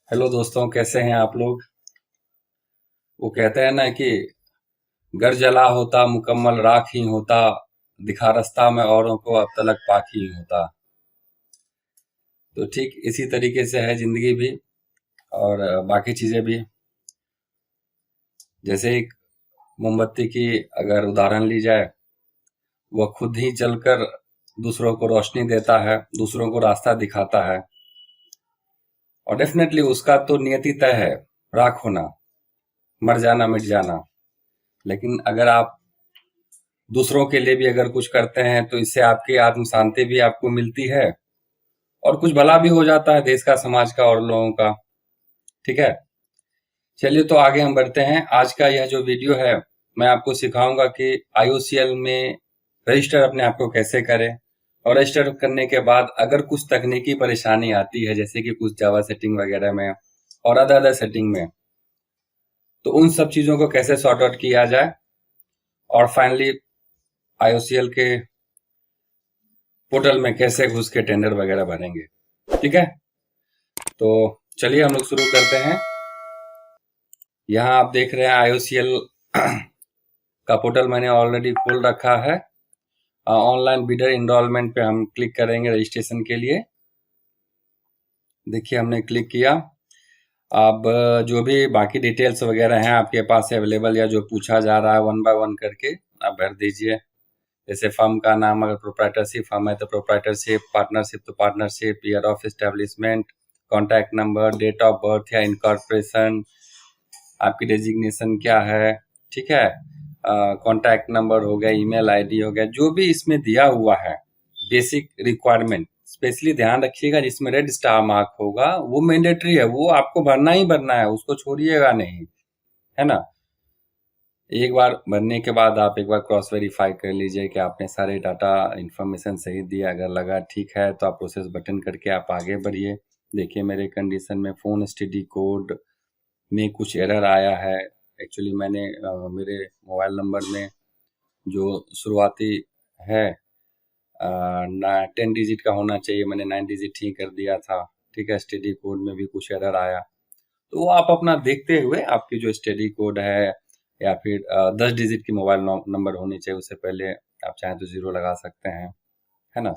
Hello दोस्तों, कैसे हैं आप लोग। वो कहते हैं ना कि घर जला होता मुकम्मल राख ही होता, दिखा रास्ता में औरों को अब तलक पाक ही होता। तो ठीक इसी तरीके से है जिंदगी भी, और बाकी चीजें भी। जैसे एक मोमबत्ती की अगर उदाहरण ली जाए, वह खुद ही जलकर दूसरों को रोशनी देता है, दूसरों को रास्ता दिखाता है। और डेफिनेटली उसका तो नियति तय है, राख होना, मर जाना, मिट जाना। लेकिन अगर आप दूसरों के लिए भी अगर कुछ करते हैं तो इससे आपकी आत्म शांति भी आपको मिलती है, और कुछ भला भी हो जाता है देश का, समाज का और लोगों का। ठीक है, चलिए तो आगे हम बढ़ते हैं। आज का यह जो वीडियो है, मैं आपको सिखाऊंगा कि आईओसीएल में रजिस्टर अपने आप को कैसे करें। और रजिस्टर करने के बाद अगर कुछ तकनीकी परेशानी आती है, जैसे कि कुछ जावा सेटिंग वगैरह में और अदर अदर सेटिंग में, तो उन सब चीजों को कैसे सॉर्ट आउट किया जाए, और फाइनली आईओसीएल के पोर्टल में कैसे घुस के टेंडर वगैरह भरेंगे। ठीक है, तो चलिए हम लोग शुरू करते हैं। यहाँ आप देख रहे हैं आईओसीएल का पोर्टल मैंने ऑलरेडी खोल रखा है। ऑनलाइन बिडर इनरोलमेंट पे हम क्लिक करेंगे रजिस्ट्रेशन के लिए। देखिए हमने क्लिक किया। अब जो भी बाकी डिटेल्स वगैरह हैं आपके पास अवेलेबल, या जो पूछा जा रहा है वन बाय वन करके आप भर दीजिए। जैसे फर्म का नाम, अगर प्रोप्राइटरशिप फर्म है तो प्रोप्राइटरशिप, पार्टनरशिप तो partnership, year of establishment, contact number, date of birth या इनकॉर्पोरेशन, आपकी डेजिग्नेशन क्या है। ठीक है, कॉन्टैक्ट नंबर हो गया, ईमेल आईडी हो गया, जो भी इसमें दिया हुआ है बेसिक रिक्वायरमेंट। स्पेशली ध्यान रखिएगा, जिसमें रेड स्टार मार्क होगा वो मैंडेटरी है, वो आपको भरना ही भरना है, उसको छोड़िएगा नहीं, है ना। एक बार भरने के बाद आप एक बार क्रॉस वेरीफाई कर लीजिए कि आपने सारे डाटा इन्फॉर्मेशन सही दिया। अगर लगा ठीक है तो आप प्रोसेस बटन करके आप आगे बढ़िए। देखिए मेरे कंडीशन में फ़ोन एसटीडी कोड में कुछ एरर आया है। एक्चुअली मैंने मेरे मोबाइल नंबर में जो शुरुआती है ना 10 डिजिट का होना चाहिए, मैंने 9 डिजिट ही कर दिया था। ठीक है, एसटीडी कोड में भी कुछ एरर आया, तो वो आप अपना देखते हुए, आपकी जो स्टडी कोड है या फिर 10 डिजिट की मोबाइल नंबर होनी चाहिए, उससे पहले आप चाहें तो जीरो लगा सकते हैं, है ना।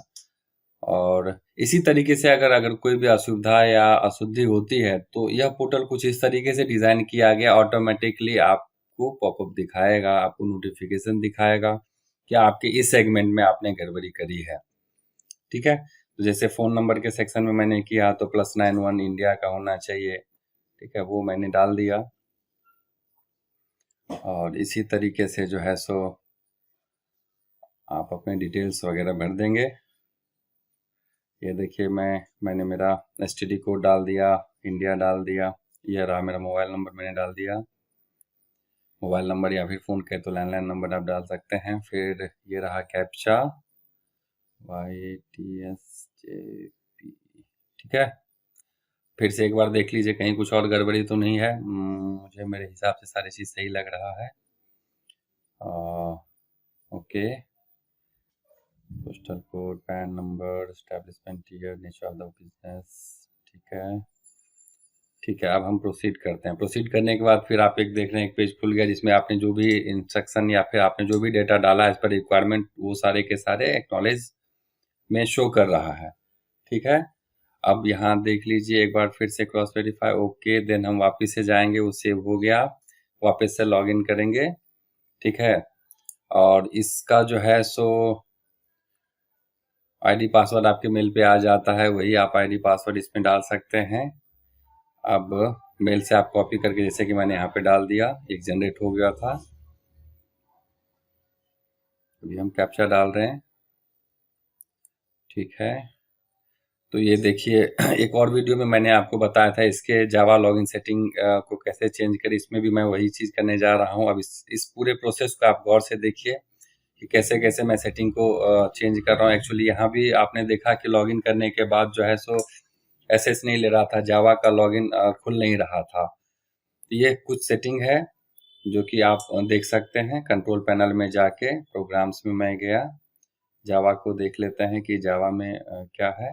और इसी तरीके से अगर अगर कोई भी असुविधा या अशुद्धि होती है तो यह पोर्टल कुछ इस तरीके से डिजाइन किया गया, ऑटोमेटिकली आपको पॉपअप दिखाएगा, आपको नोटिफिकेशन दिखाएगा कि आपके इस सेगमेंट में आपने गड़बड़ी करी है। ठीक है, तो जैसे फोन नंबर के सेक्शन में मैंने किया तो +91 इंडिया का होना चाहिए। ठीक है, वो मैंने डाल दिया। और इसी तरीके से जो है सो आप अपने डिटेल्स वगैरह भर देंगे। ये देखिए मैंने मेरा एसटीडी कोड डाल दिया, इंडिया डाल दिया, ये रहा मेरा मोबाइल नंबर मैंने डाल दिया। मोबाइल नंबर या फिर फ़ोन के तो लैंडलाइन नंबर आप डाल सकते हैं। फिर ये रहा कैप्चा YTSJP। ठीक है, फिर से एक बार देख लीजिए कहीं कुछ और गड़बड़ी तो नहीं है। मुझे मेरे हिसाब से सारी चीज़ सही लग रहा है। Okay, postal code, pan number, establishment year, nature of the business. ठीक है, ठीक है, अब हम प्रोसीड करते हैं। प्रोसीड करने के बाद फिर आप एक देख रहे हैं, एक पेज खुल गया जिसमें आपने जो भी इंस्ट्रक्शन या फिर आपने जो भी डेटा डाला है इस पर रिक्वायरमेंट, वो सारे के सारे एक्नॉलेज में शो कर रहा है। ठीक है, अब यहाँ देख लीजिए एक बार फिर से क्रॉस वेरीफाई, ओके, देन हम वापस से जाएंगे, वो सेव हो गया, वापस से लॉगिन करेंगे। ठीक है, और इसका जो है सो आईडी पासवर्ड आपके मेल पे आ जाता है, वही आप आईडी पासवर्ड इसमें डाल सकते हैं। अब मेल से आप कॉपी करके, जैसे कि मैंने यहाँ पे डाल दिया, एक जनरेट हो गया था। अभी हम कैप्चा डाल रहे हैं। ठीक है, तो ये देखिए एक और वीडियो में मैंने आपको बताया था इसके जावा लॉगिन सेटिंग को कैसे चेंज करें, इसमें भी मैं वही चीज़ करने जा रहा हूँ। अब इस पूरे प्रोसेस को आप गौर से देखिए कि कैसे कैसे मैं सेटिंग को चेंज कर रहा हूँ। एक्चुअली यहाँ भी आपने देखा कि लॉगिन करने के बाद जो है सो एसएस नहीं ले रहा था, जावा का लॉगिन खुल नहीं रहा था। तो ये कुछ सेटिंग है जो कि आप देख सकते हैं। कंट्रोल पैनल में जाके प्रोग्राम्स में मैं गया, जावा को देख लेते हैं कि जावा में क्या है।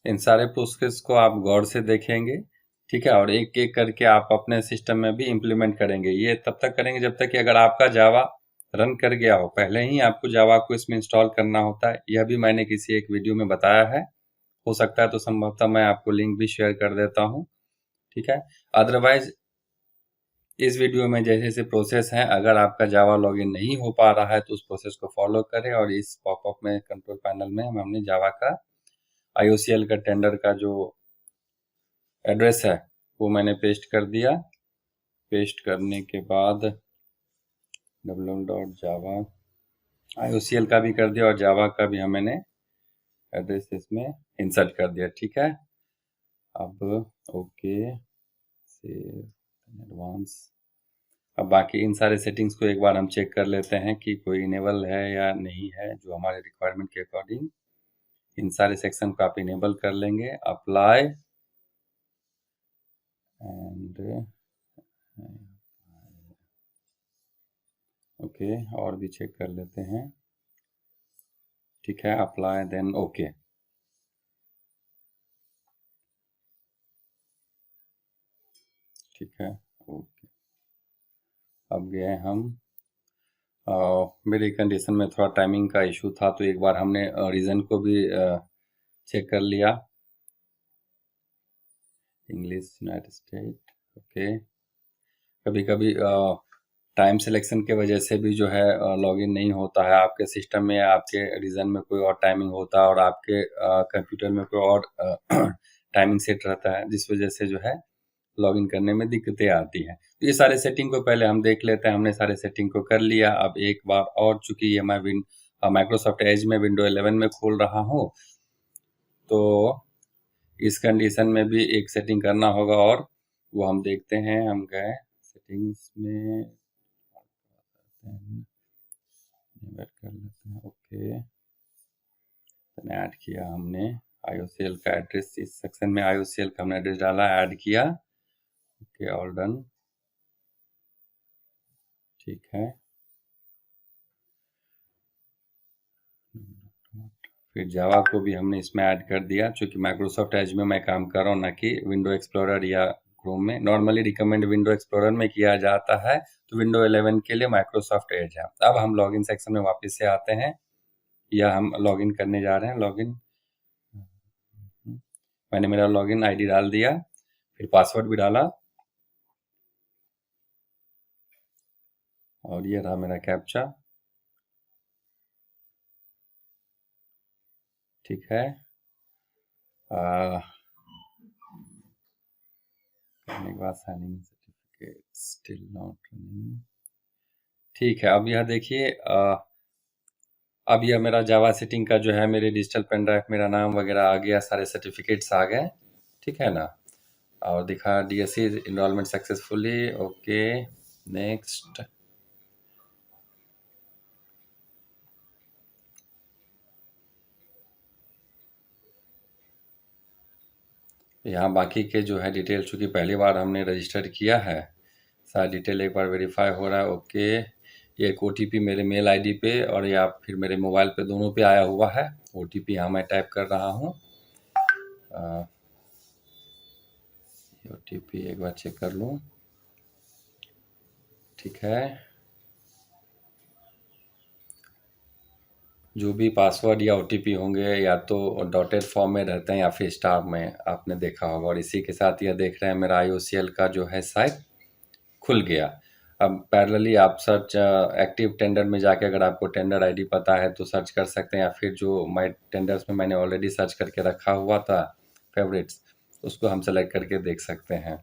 इन सारे प्रोसेस को आप गौर से देखेंगे, ठीक है, और एक एक करके आप अपने सिस्टम में भी इम्प्लीमेंट करेंगे। ये तब तक करेंगे जब तक कि अगर आपका जावा रन कर गया हो। पहले ही आपको जावा को इसमें इंस्टॉल करना होता है, यह भी मैंने किसी एक वीडियो में बताया है। हो सकता है तो संभवतः मैं आपको लिंक भी शेयर कर देता हूँ, ठीक है। अदरवाइज इस वीडियो में जैसे जैसे प्रोसेस हैं, अगर आपका जावा लॉगिन नहीं हो पा रहा है तो उस प्रोसेस को फॉलो करें। और इस पॉपअप में कंट्रोल पैनल में हमने जावा का IOCL का टेंडर का जो एड्रेस है वो मैंने पेस्ट कर दिया। पेस्ट करने के बाद www.java IOCL का भी कर दिया और जावा का भी मैंने एड्रेस इसमें इंसर्ट कर दिया, ठीक है। अब ओके सेव एडवांस। अब बाकी इन सारे सेटिंग्स को एक बार हम चेक कर लेते हैं कि कोई इनेबल है या नहीं है, जो हमारे रिक्वायरमेंट के अकॉर्डिंग। इन सारे सेक्शन को आप इनेबल कर लेंगे। अप्लाई एंड ओके, और भी चेक कर लेते हैं, ठीक है। अप्लाई देन ओके, ठीक है, ओके। अब गए हम मेरी कंडीशन में थोड़ा टाइमिंग का इशू था, तो एक बार हमने रीज़न को भी चेक कर लिया। English United state, okay. कभी कभी टाइम सिलेक्शन के वजह से भी जो है लॉगिन नहीं होता है आपके सिस्टम में, या आपके रीजन में कोई और टाइमिंग होता है और आपके कंप्यूटर में कोई और टाइमिंग सेट रहता है, जिस वजह से जो है लॉगिन करने में दिक्कतें आती हैं। तो ये सारे सेटिंग को पहले हम देख लेते हैं। हमने सारे सेटिंग को कर लिया। अब एक बार और, चूंकि ये मैं माइक्रोसॉफ्ट एज में विंडो 11 में खोल रहा हूँ, तो इस कंडीशन में भी एक सेटिंग करना होगा, और वो हम देखते हैं। हम गए सेटिंग्स में, कर लेते हैं, ओके। ऐड किया हमने IOCL का एड्रेस, इस सेक्शन में IOCL का हमने एड्रेस डाला, ऐड किया, ओके, ऑल डन, ठीक है। फिर जावा को भी हमने इसमें ऐड कर दिया। चूंकि माइक्रोसॉफ्ट एज में मैं काम कर रहा हूँ, ना कि विंडो एक्सप्लोरर या क्रोम में। नॉर्मली रिकमेंड विंडो एक्सप्लोरर में किया जाता है, तो विंडो 11 के लिए माइक्रोसॉफ्ट एज है। अब हम लॉगिन सेक्शन में वापस से आते हैं, या हम लॉगिन करने जा रहे हैं। लॉगिन, मैंने मेरा लॉगिन आईडी डाल दिया, फिर पासवर्ड भी डाला, और ये रहा मेरा कैप्चा, ठीक है। करने के बाद signing certificate still not running, ठीक है। अब यह देखिए, अब यह मेरा जावा सेटिंग का जो है, मेरे डिजिटल पेन ड्राइव, मेरा नाम वगैरह आ गया, सारे सर्टिफिकेट्स आ गए, ठीक है ना। और दिखा DSC enrolment successfully, okay, next. यहाँ बाकी के जो है डिटेल, चूँकि पहली बार हमने रजिस्टर किया है, सारा डिटेल एक बार वेरीफाई हो रहा है, ओके। ये एक OTP मेरे मेल आईडी पे और या फिर मेरे मोबाइल पे, दोनों पे आया हुआ है। OTP यहाँ मैं टाइप कर रहा हूँ। OTP एक बार चेक कर लूँ, ठीक है। जो भी पासवर्ड या OTP होंगे, या तो डॉटेड फॉर्म में रहते हैं या फिर स्टार में, आपने देखा होगा। और इसी के साथ यह देख रहे हैं मेरा IOCL का जो है साइट खुल गया। अब पैरेलली आप सर्च एक्टिव टेंडर में जाके, अगर आपको टेंडर आईडी पता है तो सर्च कर सकते हैं, या फिर जो माई टेंडर्स में मैंने ऑलरेडी सर्च करके रखा हुआ था फेवरेट्स, उसको हम सेलेक्ट करके देख सकते हैं।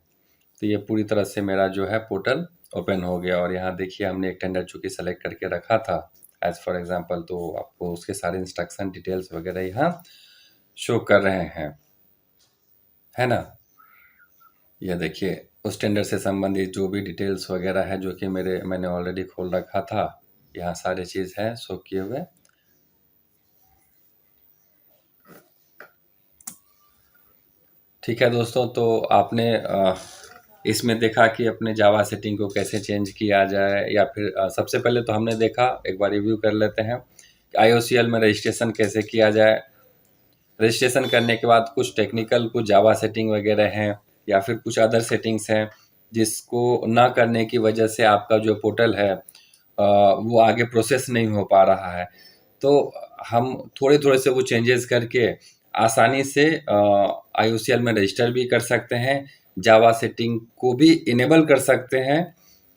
तो ये पूरी तरह से मेरा जो है पोर्टल ओपन हो गया। और यहाँ देखिए, हमने एक टेंडर चूँकि सेलेक्ट करके रखा था एज फॉर एग्जांपल, तो आपको उसके सारे इंस्ट्रक्शन डिटेल्स वगैरह यहाँ शो कर रहे हैं, है ना। यह देखिए, उस टेंडर से संबंधित जो भी डिटेल्स वगैरह है, जो कि मैंने ऑलरेडी खोल रखा था, यहाँ सारी चीज़ है शो किए हुए। ठीक है दोस्तों, तो आपने इसमें देखा कि अपने जावा सेटिंग को कैसे चेंज किया जाए, या फिर सबसे पहले तो हमने देखा, एक बार रिव्यू कर लेते हैं, IOCL में रजिस्ट्रेशन कैसे किया जाए। रजिस्ट्रेशन करने के बाद कुछ टेक्निकल, कुछ जावा सेटिंग वगैरह हैं या फिर कुछ अदर सेटिंग्स हैं जिसको ना करने की वजह से आपका जो पोर्टल है वो आगे प्रोसेस नहीं हो पा रहा है। तो हम थोड़े-थोड़े से वो चेंजेस करके आसानी से IOCL में रजिस्टर भी कर सकते हैं, जावा सेटिंग को भी इनेबल कर सकते हैं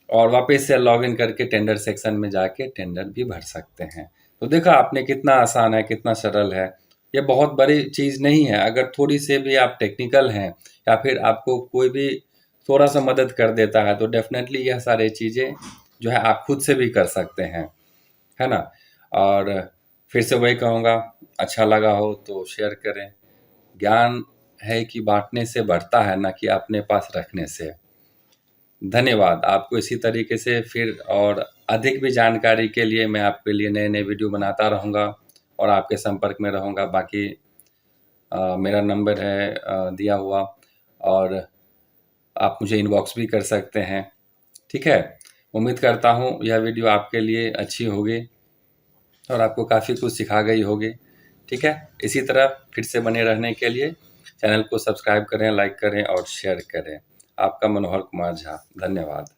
और वापस से लॉगिन करके टेंडर सेक्शन में जाके टेंडर भी भर सकते हैं। तो देखा आपने कितना आसान है, कितना सरल है। ये बहुत बड़ी चीज़ नहीं है, अगर थोड़ी से भी आप टेक्निकल हैं या फिर आपको कोई भी थोड़ा-सा मदद कर देता है तो डेफ़िनेटली यह सारी चीज़ें जो है आप खुद से भी कर सकते हैं, है ना? और फिर से वही कहूँगा, अच्छा लगा हो तो शेयर करें। ज्ञान है कि बाँटने से बढ़ता है, ना कि अपने पास रखने से। धन्यवाद। आपको इसी तरीके से फिर और अधिक भी जानकारी के लिए मैं आपके लिए नए-नए वीडियो बनाता रहूँगा और आपके संपर्क में रहूँगा। बाकी मेरा नंबर है दिया हुआ और आप मुझे इनबॉक्स भी कर सकते हैं, ठीक है? उम्मीद करता हूँ यह वीडियो आपके लिए अच्छी होगी और आपको काफ़ी कुछ सिखा गई होगी, ठीक है? इसी तरह फिर से बने रहने के लिए चैनल को सब्सक्राइब करें, लाइक करें और शेयर करें। आपका मनोहर कुमार झा, धन्यवाद।